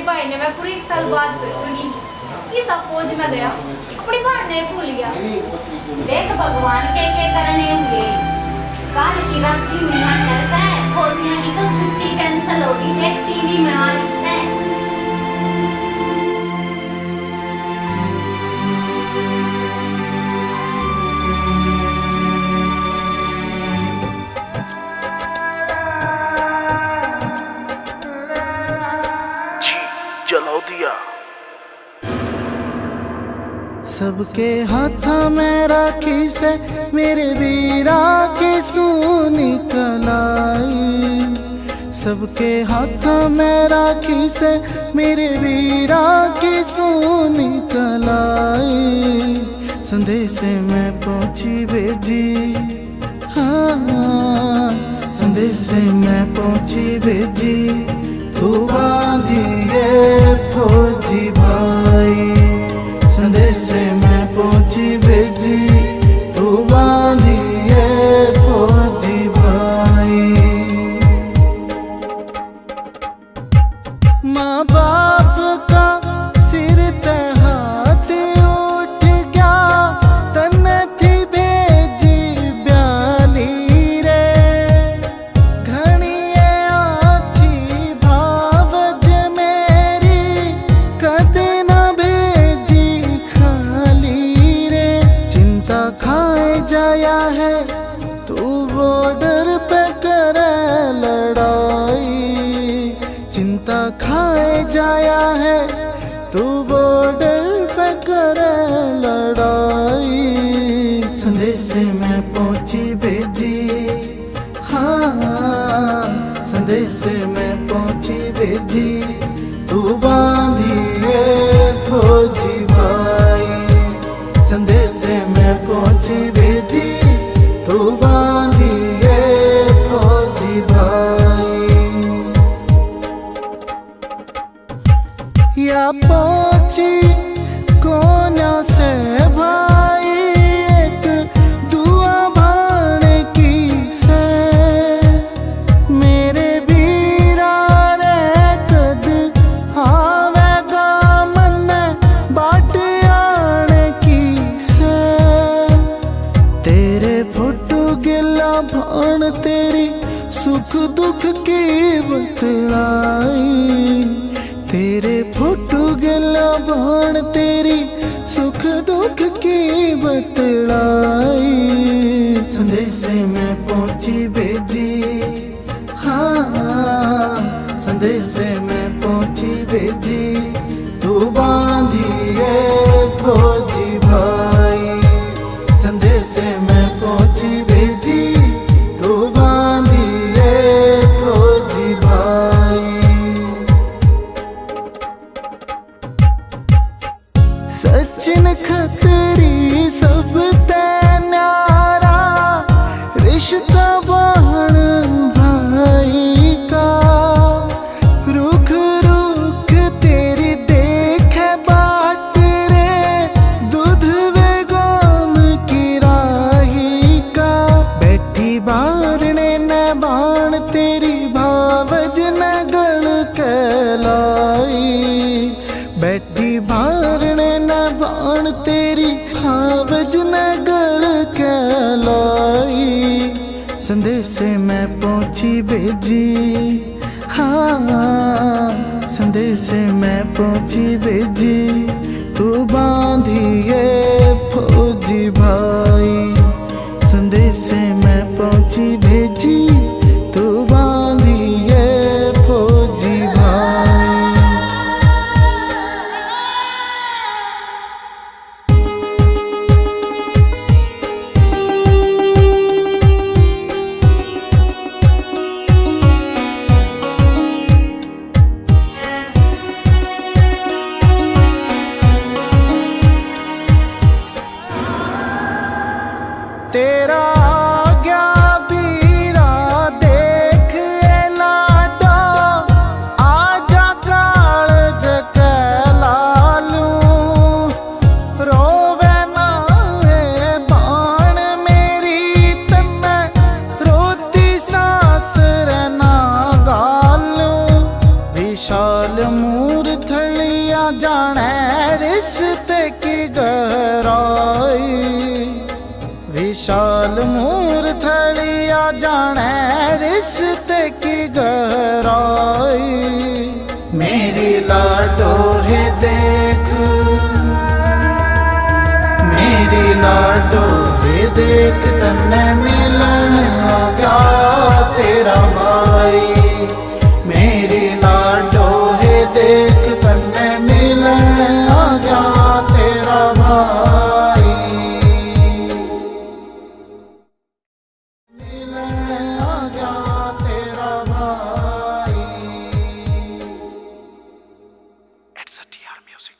भाई ने मैं पूरे 1 साल बाद पढ़ी। इस फौज में गया, अपनी बहन ने भूल गया। देख भगवान के करने हुए काल की रात्रि में ऐसा है, फौजियों की तो छुट्टी कैंसिल होगी, देख टीवी में आ रही है। जला दिया। सबके हाथ में राखी से मेरे वीरा की सूनी कलाई, सबके हाथ में राखी से मेरे वीरा की सूनी कलाई। संदेश में पहुंची भेजी, हाँ संदेश में पहुंची भेजी, तू बांधिए फौजी भाई। संदेश में पहुंची भेजी, तू बांधिए फौजी भाई। माँ बाप का सिर ते हाथ उठ गया, तन थी भेजी ब्याली रे। घणिए आची भावज मेरी, कद न भेजी खाली रे। चिंता खाए जाया है तू बॉर्डर पे करे लड़ाई, चिंता खाए जाया है तू बॉर्डर पे करे लड़ाई। संदेश में पहुंची भेजी, हाँ संदेश में पहुंची भेजी, तू बांधिए फौजी भाई। संदेश में पहुंची भेजी, तू बांधिए फौजी भाई। या पहुंची कोना से भाई, एक दुआ भाण की से। मेरे वीरा रे कद आवेगा मन बाट आण की से। तेरे फोटो गिला भाण तेरी सुख दुख की बतलाई, तेरे फोटो गिला भाण तेरी सुख दुख की बतलाई। संदेश में पहुंची भेजी, हाँ संदेश में पहुंची भेजी, तू बांधिए फौजी भाई। संदेश में पहुंची भेजी, तू बांधिए फौजी भाई। सचिन खतरी सब ते न्यारा, रिश्ता बहन भाई का। रुख रुख तेरी देखे बाट रे, दूध वे गाम की राही का। बैठी बारने न बाण तेरी भावज न गल कहलाई, बैठी बारने न बाण तेरी भावज न गल कहलाई। संदेश में पहुंची भेजी, हाँ संदेश में पहुंची भेजी, तू बांधिए फौजी भाई। संदेश में पहुंची भेजी, तू बांधिए फौजी भाई। तेरा आज्ञा बीरा देख लाडा, आजा काल जके लालू। रोवे ना है बाण मेरी तन्ने, रोती सांस रहना गालू। विशाल मूर्ति जाने रिश्ते की गहराई। विशाल मूर्धलिया जाने रिश्ते की गहराई। मेरी लाडो है देख, मेरी लाडो है देख, तन्ने मिलन आ गया तेरा भाई। मेरी लाडो है देख, तन्ने मिलन आ गया तेरा भाई। मिलन आ गया तेरा भाई। It's a TR Music.